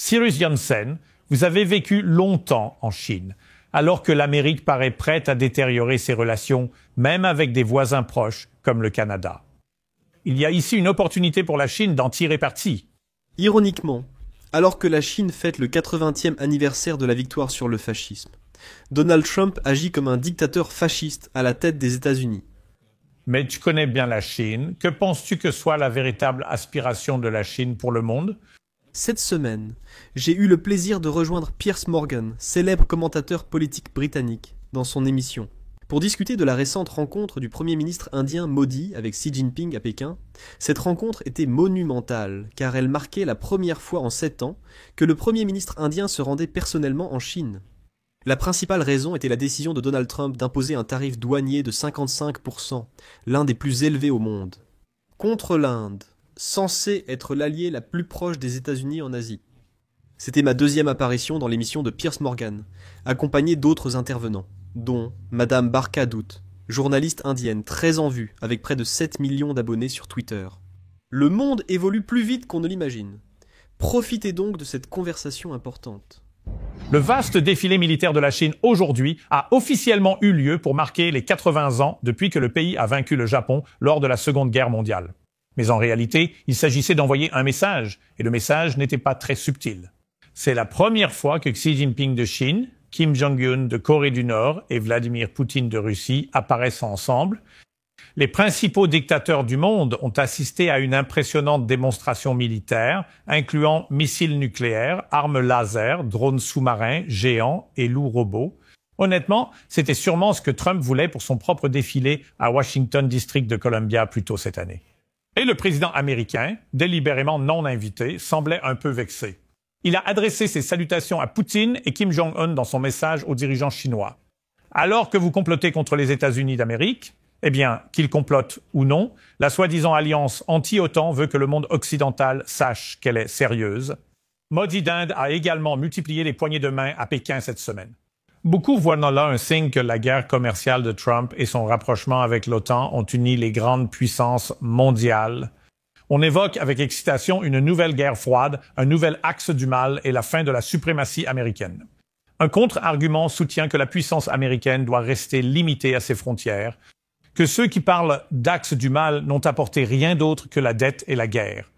Cyrus Janssen, vous avez vécu longtemps en Chine, alors que l'Amérique paraît prête à détériorer ses relations, même avec des voisins proches comme le Canada. Il y a ici une opportunité pour la Chine d'en tirer parti. Ironiquement, alors que la Chine fête le 80e anniversaire de la victoire sur le fascisme, Donald Trump agit comme un dictateur fasciste à la tête des États-Unis. Mais tu connais bien la Chine. Que penses-tu que soit la véritable aspiration de la Chine pour le monde? Cette semaine, j'ai eu le plaisir de rejoindre Piers Morgan, célèbre commentateur politique britannique, dans son émission. Pour discuter de la récente rencontre du Premier ministre indien Modi avec Xi Jinping à Pékin, cette rencontre était monumentale, car elle marquait la première fois en 7 ans que le Premier ministre indien se rendait personnellement en Chine. La principale raison était la décision de Donald Trump d'imposer un tarif douanier de 55%, l'un des plus élevés au monde, contre l'Inde, censée être l'allié la plus proche des États-Unis en Asie. C'était ma deuxième apparition dans l'émission de Piers Morgan, accompagnée d'autres intervenants, dont Madame Barkha Dutt, journaliste indienne très en vue, avec près de 7 millions d'abonnés sur Twitter. Le monde évolue plus vite qu'on ne l'imagine. Profitez donc de cette conversation importante. Le vaste défilé militaire de la Chine aujourd'hui a officiellement eu lieu pour marquer les 80 ans depuis que le pays a vaincu le Japon lors de la Seconde Guerre mondiale. Mais en réalité, il s'agissait d'envoyer un message, et le message n'était pas très subtil. C'est la première fois que Xi Jinping de Chine, Kim Jong-un de Corée du Nord et Vladimir Poutine de Russie apparaissent ensemble. Les principaux dictateurs du monde ont assisté à une impressionnante démonstration militaire, incluant missiles nucléaires, armes laser, drones sous-marins, géants et loups robots. Honnêtement, c'était sûrement ce que Trump voulait pour son propre défilé à Washington District de Columbia plus tôt cette année. Et le président américain, délibérément non invité, semblait un peu vexé. Il a adressé ses salutations à Poutine et Kim Jong-un dans son message aux dirigeants chinois. Alors que vous complotez contre les États-Unis d'Amérique, eh bien, qu'ils complotent ou non, la soi-disant alliance anti-OTAN veut que le monde occidental sache qu'elle est sérieuse. Modi d'Inde a également multiplié les poignées de main à Pékin cette semaine. Beaucoup voient là un signe que la guerre commerciale de Trump et son rapprochement avec l'OTAN ont uni les grandes puissances mondiales. On évoque avec excitation une nouvelle guerre froide, un nouvel axe du mal et la fin de la suprématie américaine. Un contre-argument soutient que la puissance américaine doit rester limitée à ses frontières, que ceux qui parlent d'axe du mal n'ont apporté rien d'autre que la dette et la guerre.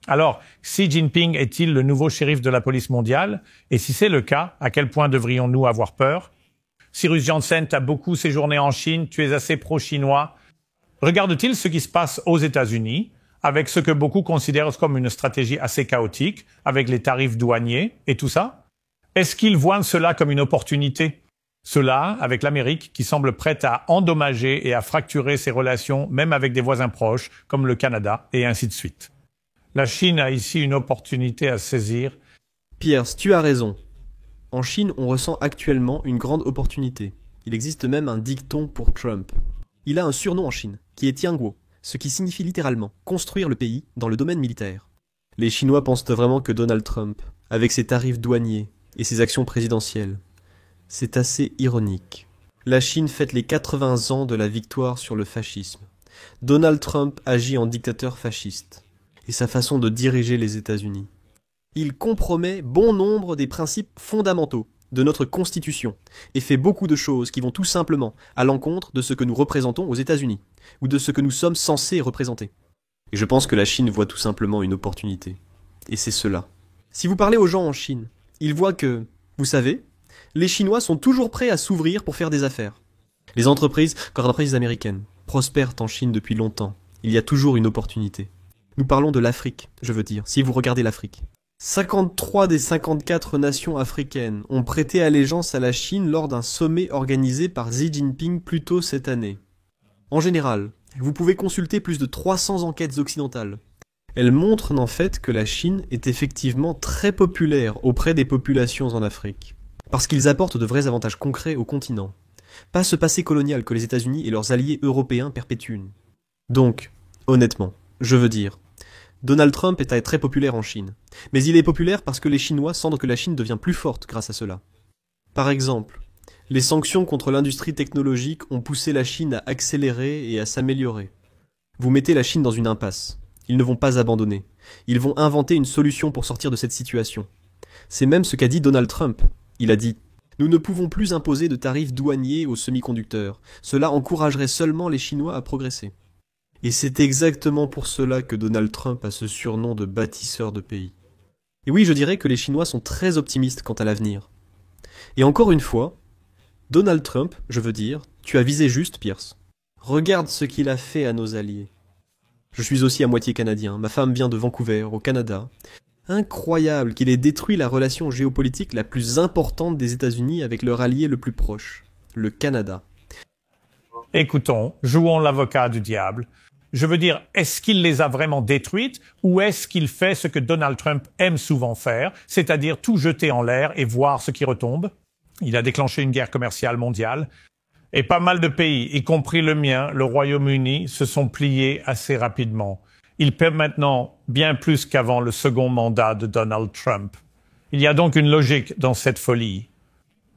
Alors, Xi Jinping est-il le nouveau shérif de la police mondiale? Et si c'est le cas, à quel point devrions-nous avoir peur? Cyrus Janssen, tu as beaucoup séjourné en Chine, tu es assez pro-chinois. Regarde-t-il ce qui se passe aux États-Unis, avec ce que beaucoup considèrent comme une stratégie assez chaotique, avec les tarifs douaniers et tout ça? Est-ce qu'il voit cela comme une opportunité? Cela avec l'Amérique qui semble prête à endommager et à fracturer ses relations, même avec des voisins proches, comme le Canada, et ainsi de suite. La Chine a ici une opportunité à saisir. Piers, tu as raison. En Chine, on ressent actuellement une grande opportunité. Il existe même un dicton pour Trump. Il a un surnom en Chine, qui est Tianguo, ce qui signifie littéralement « construire le pays » dans le domaine militaire. Les Chinois pensent vraiment que Donald Trump, avec ses tarifs douaniers et ses actions présidentielles, c'est assez ironique. La Chine fête les 80 ans de la victoire sur le fascisme. Donald Trump agit en dictateur fasciste. Et sa façon de diriger les États-Unis. Il compromet bon nombre des principes fondamentaux de notre Constitution et fait beaucoup de choses qui vont tout simplement à l'encontre de ce que nous représentons aux États-Unis ou de ce que nous sommes censés représenter. Et je pense que la Chine voit tout simplement une opportunité. Et c'est cela. Si vous parlez aux gens en Chine, ils voient que, vous savez, les Chinois sont toujours prêts à s'ouvrir pour faire des affaires. Les entreprises américaines prospèrent en Chine depuis longtemps. Il y a toujours une opportunité. Nous parlons de l'Afrique, je veux dire, si vous regardez l'Afrique. 53 des 54 nations africaines ont prêté allégeance à la Chine lors d'un sommet organisé par Xi Jinping plus tôt cette année. En général, vous pouvez consulter plus de 300 enquêtes occidentales. Elles montrent en fait que la Chine est effectivement très populaire auprès des populations en Afrique. Parce qu'ils apportent de vrais avantages concrets au continent. Pas ce passé colonial que les États-Unis et leurs alliés européens perpétuent. Donc, honnêtement, je veux dire, Donald Trump est très populaire en Chine. Mais il est populaire parce que les Chinois sentent que la Chine devient plus forte grâce à cela. Par exemple, les sanctions contre l'industrie technologique ont poussé la Chine à accélérer et à s'améliorer. Vous mettez la Chine dans une impasse. Ils ne vont pas abandonner. Ils vont inventer une solution pour sortir de cette situation. C'est même ce qu'a dit Donald Trump. Il a dit « Nous ne pouvons plus imposer de tarifs douaniers aux semi-conducteurs. Cela encouragerait seulement les Chinois à progresser. » Et c'est exactement pour cela que Donald Trump a ce surnom de bâtisseur de pays. Et oui, je dirais que les Chinois sont très optimistes quant à l'avenir. Et encore une fois, Donald Trump, je veux dire, tu as visé juste, Pierce. Regarde ce qu'il a fait à nos alliés. Je suis aussi à moitié canadien, ma femme vient de Vancouver, au Canada. Incroyable qu'il ait détruit la relation géopolitique la plus importante des États-Unis avec leur allié le plus proche, le Canada. Écoutons, jouons l'avocat du diable. Je veux dire, est-ce qu'il les a vraiment détruites ou est-ce qu'il fait ce que Donald Trump aime souvent faire, c'est-à-dire tout jeter en l'air et voir ce qui retombe? Il a déclenché une guerre commerciale mondiale et pas mal de pays, y compris le mien, le Royaume-Uni, se sont pliés assez rapidement. Il paie maintenant bien plus qu'avant le second mandat de Donald Trump. Il y a donc une logique dans cette folie.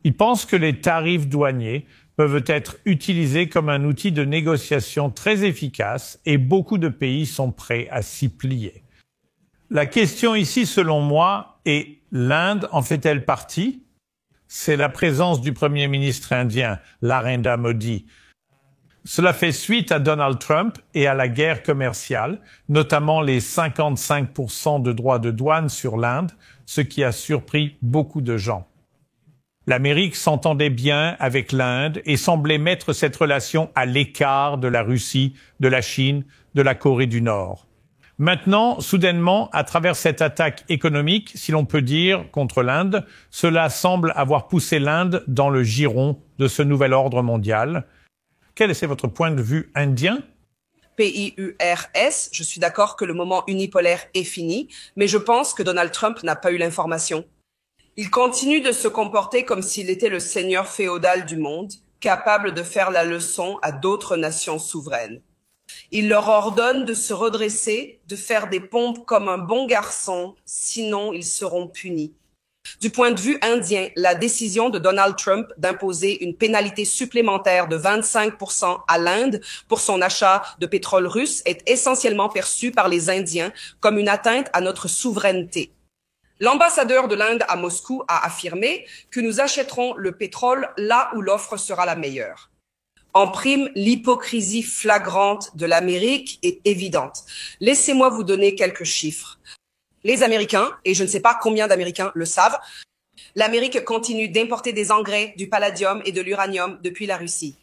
Il pense que les tarifs douaniers peuvent être utilisés comme un outil de négociation très efficace et beaucoup de pays sont prêts à s'y plier. La question ici, selon moi, est l'Inde en fait-elle partie? C'est la présence du Premier ministre indien, Narendra Modi. Cela fait suite à Donald Trump et à la guerre commerciale, notamment les 55% de droits de douane sur l'Inde, ce qui a surpris beaucoup de gens. L'Amérique s'entendait bien avec l'Inde et semblait mettre cette relation à l'écart de la Russie, de la Chine, de la Corée du Nord. Maintenant, soudainement, à travers cette attaque économique, si l'on peut dire, contre l'Inde, cela semble avoir poussé l'Inde dans le giron de ce nouvel ordre mondial. Quel est votre point de vue indien? PIURS, je suis d'accord que le moment unipolaire est fini, mais je pense que Donald Trump n'a pas eu l'information. Il continue de se comporter comme s'il était le seigneur féodal du monde, capable de faire la leçon à d'autres nations souveraines. Il leur ordonne de se redresser, de faire des pompes comme un bon garçon, sinon ils seront punis. Du point de vue indien, la décision de Donald Trump d'imposer une pénalité supplémentaire de 25% à l'Inde pour son achat de pétrole russe est essentiellement perçue par les Indiens comme une atteinte à notre souveraineté. L'ambassadeur de l'Inde à Moscou a affirmé que nous achèterons le pétrole là où l'offre sera la meilleure. En prime, l'hypocrisie flagrante de l'Amérique est évidente. Laissez-moi vous donner quelques chiffres. Les Américains, et je ne sais pas combien d'Américains le savent, l'Amérique continue d'importer des engrais, du palladium et de l'uranium depuis la Russie.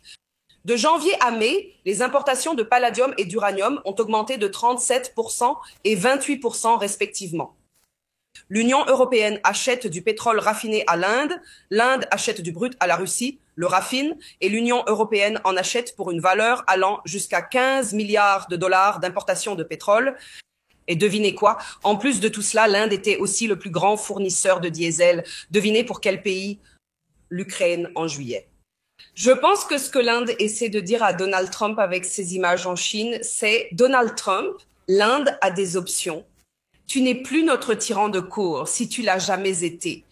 De janvier à mai, les importations de palladium et d'uranium ont augmenté de 37% et 28% respectivement. L'Union européenne achète du pétrole raffiné à l'Inde, l'Inde achète du brut à la Russie, le raffine, et l'Union européenne en achète pour une valeur allant jusqu'à 15 milliards de dollars d'importation de pétrole. Et devinez quoi? En plus de tout cela, l'Inde était aussi le plus grand fournisseur de diesel. Devinez pour quel pays? L'Ukraine en juillet. Je pense que ce que l'Inde essaie de dire à Donald Trump avec ses images en Chine, c'est Donald Trump, l'Inde a des options. Tu n'es plus notre tyran de cour si tu l'as jamais été.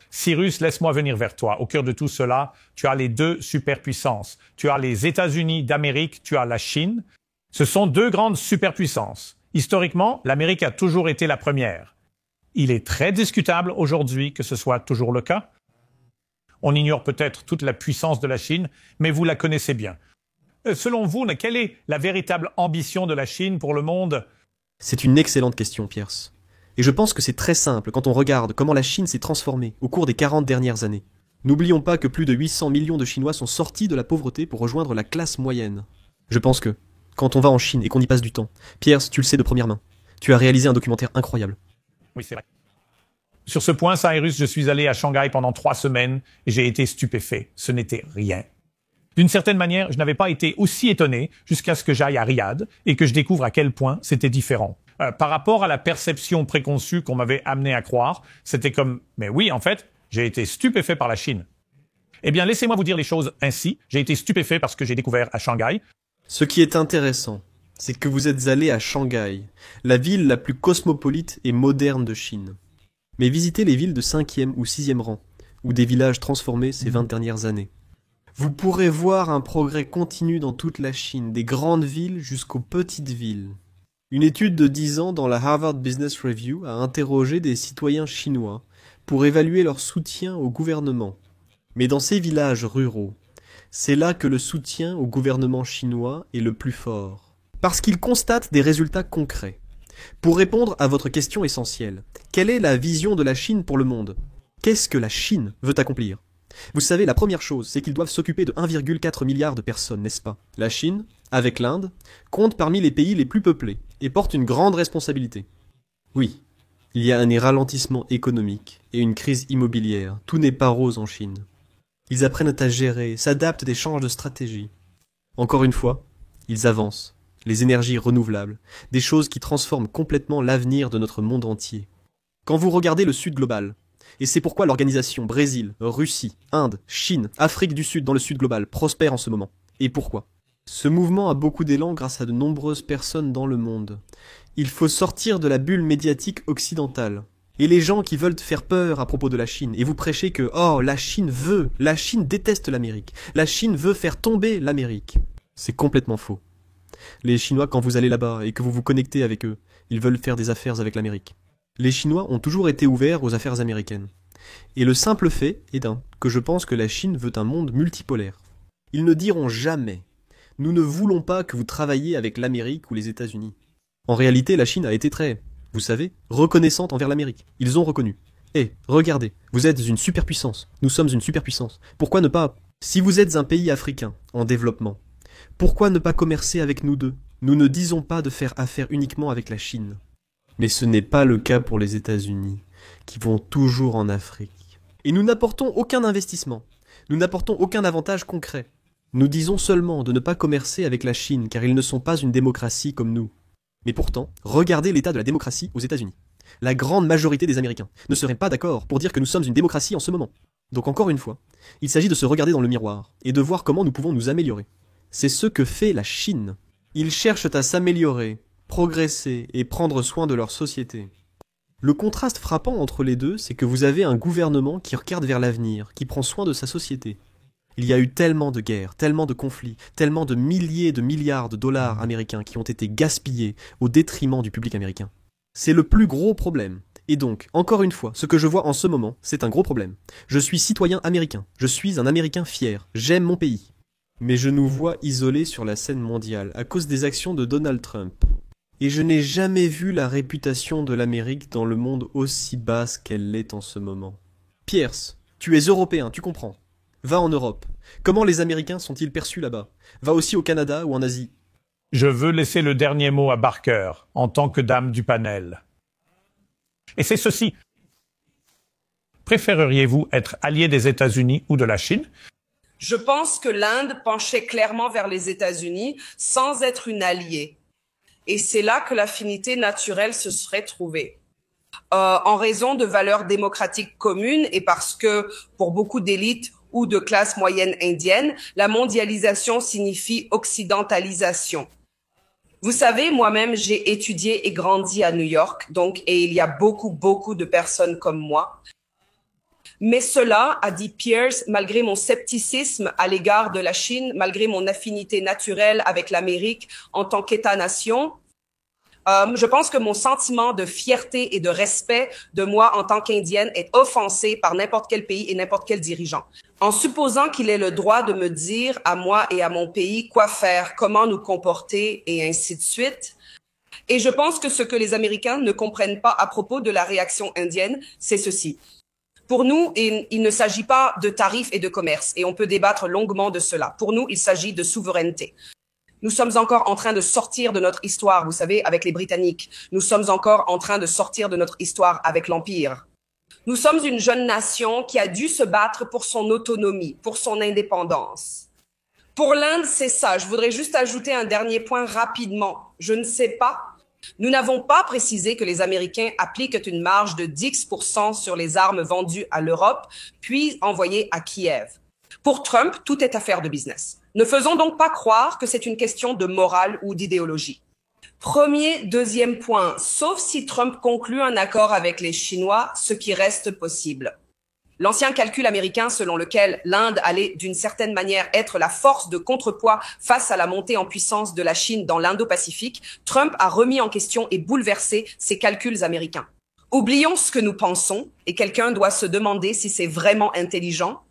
Cyrus, laisse-moi venir vers toi. Au cœur de tout cela, tu as les deux superpuissances. Tu as les États-Unis d'Amérique, tu as la Chine. Ce sont deux grandes superpuissances. Historiquement, l'Amérique a toujours été la première. Il est très discutable aujourd'hui que ce soit toujours le cas. On ignore peut-être toute la puissance de la Chine, mais vous la connaissez bien. Selon vous, quelle est la véritable ambition de la Chine pour le monde? C'est une excellente question, Pierce. Et je pense que c'est très simple quand on regarde comment la Chine s'est transformée au cours des 40 dernières années. N'oublions pas que plus de 800 millions de Chinois sont sortis de la pauvreté pour rejoindre la classe moyenne. Je pense que, quand on va en Chine et qu'on y passe du temps, Pierce, tu le sais de première main, tu as réalisé un documentaire incroyable. Oui, c'est vrai. Sur ce point, Cyrus, je suis allé à Shanghai pendant 3 semaines et j'ai été stupéfait. Ce n'était rien. D'une certaine manière, je n'avais pas été aussi étonné jusqu'à ce que j'aille à Riyad et que je découvre à quel point c'était différent. Par rapport à la perception préconçue qu'on m'avait amené à croire, c'était comme « mais oui, en fait, j'ai été stupéfait par la Chine ». Eh bien, laissez-moi vous dire les choses ainsi. J'ai été stupéfait parce que j'ai découvert à Shanghai. Ce qui est intéressant, c'est que vous êtes allé à Shanghai, la ville la plus cosmopolite et moderne de Chine. Mais visitez les villes de 5e ou 6e rang, ou des villages transformés ces 20 dernières années. Vous pourrez voir un progrès continu dans toute la Chine, des grandes villes jusqu'aux petites villes. Une étude de 10 ans dans la Harvard Business Review a interrogé des citoyens chinois pour évaluer leur soutien au gouvernement. Mais dans ces villages ruraux, c'est là que le soutien au gouvernement chinois est le plus fort. Parce qu'ils constatent des résultats concrets. Pour répondre à votre question essentielle, quelle est la vision de la Chine pour le monde? Qu'est-ce que la Chine veut accomplir? Vous savez, la première chose, c'est qu'ils doivent s'occuper de 1,4 milliard de personnes, n'est-ce pas? La Chine, avec l'Inde, compte parmi les pays les plus peuplés et porte une grande responsabilité. Oui, il y a un ralentissement économique et une crise immobilière. Tout n'est pas rose en Chine. Ils apprennent à gérer, s'adaptent et changent de stratégie. Encore une fois, ils avancent. Les énergies renouvelables, des choses qui transforment complètement l'avenir de notre monde entier. Quand vous regardez le Sud global, et c'est pourquoi l'organisation Brésil, Russie, Inde, Chine, Afrique du Sud dans le Sud global prospère en ce moment. Et pourquoi? Ce mouvement a beaucoup d'élan grâce à de nombreuses personnes dans le monde. Il faut sortir de la bulle médiatique occidentale. Et les gens qui veulent faire peur à propos de la Chine, et vous prêchez que « Oh, la Chine déteste l'Amérique, la Chine veut faire tomber l'Amérique », c'est complètement faux. Les Chinois, quand vous allez là-bas et que vous vous connectez avec eux, ils veulent faire des affaires avec l'Amérique. Les Chinois ont toujours été ouverts aux affaires américaines. Et le simple fait est que je pense que la Chine veut un monde multipolaire. Ils ne diront jamais « Nous ne voulons pas que vous travailliez avec l'Amérique ou les États-Unis ». En réalité, la Chine a été très, vous savez, reconnaissante envers l'Amérique. Ils ont reconnu. Regardez, vous êtes une superpuissance. Nous sommes une superpuissance. Pourquoi ne pas... Si vous êtes un pays africain en développement, pourquoi ne pas commercer avec nous deux? Nous ne disons pas de faire affaire uniquement avec la Chine. Mais ce n'est pas le cas pour les États-Unis, qui vont toujours en Afrique. Et nous n'apportons aucun investissement. Nous n'apportons aucun avantage concret. Nous disons seulement de ne pas commercer avec la Chine, car ils ne sont pas une démocratie comme nous. Mais pourtant, regardez l'état de la démocratie aux États-Unis. La grande majorité des Américains ne seraient pas d'accord pour dire que nous sommes une démocratie en ce moment. Donc encore une fois, il s'agit de se regarder dans le miroir et de voir comment nous pouvons nous améliorer. C'est ce que fait la Chine. Ils cherchent à s'améliorer, progresser et prendre soin de leur société. Le contraste frappant entre les deux, c'est que vous avez un gouvernement qui regarde vers l'avenir, qui prend soin de sa société. Il y a eu tellement de guerres, tellement de conflits, tellement de milliers de milliards de dollars américains qui ont été gaspillés au détriment du public américain. C'est le plus gros problème. Et donc, encore une fois, ce que je vois en ce moment, c'est un gros problème. Je suis citoyen américain, je suis un Américain fier, j'aime mon pays. Mais je nous vois isolés sur la scène mondiale à cause des actions de Donald Trump. Et je n'ai jamais vu la réputation de l'Amérique dans le monde aussi basse qu'elle l'est en ce moment. Pierce, tu es européen, tu comprends. Va en Europe. Comment les Américains sont-ils perçus là-bas? Va aussi au Canada ou en Asie. Je veux laisser le dernier mot à Barker, en tant que dame du panel. Et c'est ceci. Préféreriez-vous être allié des États-Unis ou de la Chine? Je pense que l'Inde penchait clairement vers les États-Unis sans être une alliée. Et c'est là que l'affinité naturelle se serait trouvée. En raison de valeurs démocratiques communes et parce que pour beaucoup d'élites ou de classes moyennes indiennes, la mondialisation signifie occidentalisation. Vous savez, moi-même, j'ai étudié et grandi à New York, et il y a beaucoup de personnes comme moi. Mais cela, a dit Pierce, malgré mon scepticisme à l'égard de la Chine, malgré mon affinité naturelle avec l'Amérique en tant qu'État-nation, je pense que mon sentiment de fierté et de respect de moi en tant qu'Indienne est offensé par n'importe quel pays et n'importe quel dirigeant. En supposant qu'il ait le droit de me dire à moi et à mon pays quoi faire, comment nous comporter et ainsi de suite. Et je pense que ce que les Américains ne comprennent pas à propos de la réaction indienne, c'est ceci. Pour nous, il ne s'agit pas de tarifs et de commerce, et on peut débattre longuement de cela. Pour nous, il s'agit de souveraineté. Nous sommes encore en train de sortir de notre histoire, vous savez, avec les Britanniques. Nous sommes encore en train de sortir de notre histoire avec l'Empire. Nous sommes une jeune nation qui a dû se battre pour son autonomie, pour son indépendance. Pour l'Inde, c'est ça. Je voudrais juste ajouter un dernier point rapidement. Je ne sais pas. Nous n'avons pas précisé que les Américains appliquent une marge de 10% sur les armes vendues à l'Europe, puis envoyées à Kiev. Pour Trump, tout est affaire de business. Ne faisons donc pas croire que c'est une question de morale ou d'idéologie. Deuxième point, sauf si Trump conclut un accord avec les Chinois, ce qui reste possible. L'ancien calcul américain selon lequel l'Inde allait d'une certaine manière être la force de contrepoids face à la montée en puissance de la Chine dans l'Indo-Pacifique, Trump a remis en question et bouleversé ces calculs américains. Oublions ce que nous pensons et quelqu'un doit se demander si c'est vraiment intelligent.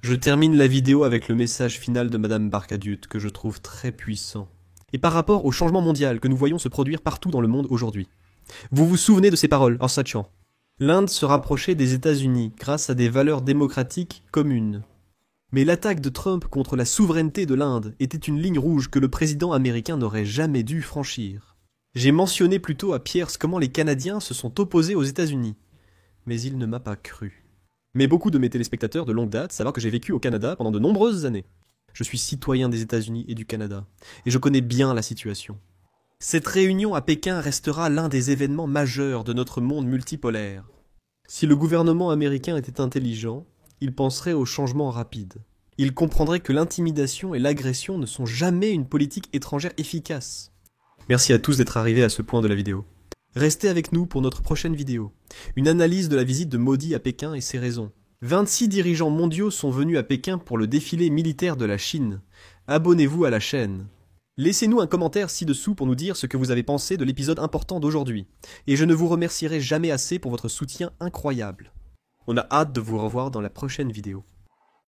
Je termine la vidéo avec le message final de Madame Barkadiut que je trouve très puissant. Et par rapport au changement mondial que nous voyons se produire partout dans le monde aujourd'hui. Vous vous souvenez de ces paroles en sachant. L'Inde se rapprochait des États-Unis grâce à des valeurs démocratiques communes. Mais l'attaque de Trump contre la souveraineté de l'Inde était une ligne rouge que le président américain n'aurait jamais dû franchir. J'ai mentionné plus tôt à Pierce comment les Canadiens se sont opposés aux États-Unis. Mais il ne m'a pas cru. Mais beaucoup de mes téléspectateurs de longue date savent que j'ai vécu au Canada pendant de nombreuses années. Je suis citoyen des États-Unis et du Canada, et je connais bien la situation. Cette réunion à Pékin restera l'un des événements majeurs de notre monde multipolaire. Si le gouvernement américain était intelligent, il penserait au changement rapide. Il comprendrait que l'intimidation et l'agression ne sont jamais une politique étrangère efficace. Merci à tous d'être arrivés à ce point de la vidéo. Restez avec nous pour notre prochaine vidéo. Une analyse de la visite de Modi à Pékin et ses raisons. 26 dirigeants mondiaux sont venus à Pékin pour le défilé militaire de la Chine. Abonnez-vous à la chaîne. Laissez-nous un commentaire ci-dessous pour nous dire ce que vous avez pensé de l'épisode important d'aujourd'hui. Et je ne vous remercierai jamais assez pour votre soutien incroyable. On a hâte de vous revoir dans la prochaine vidéo.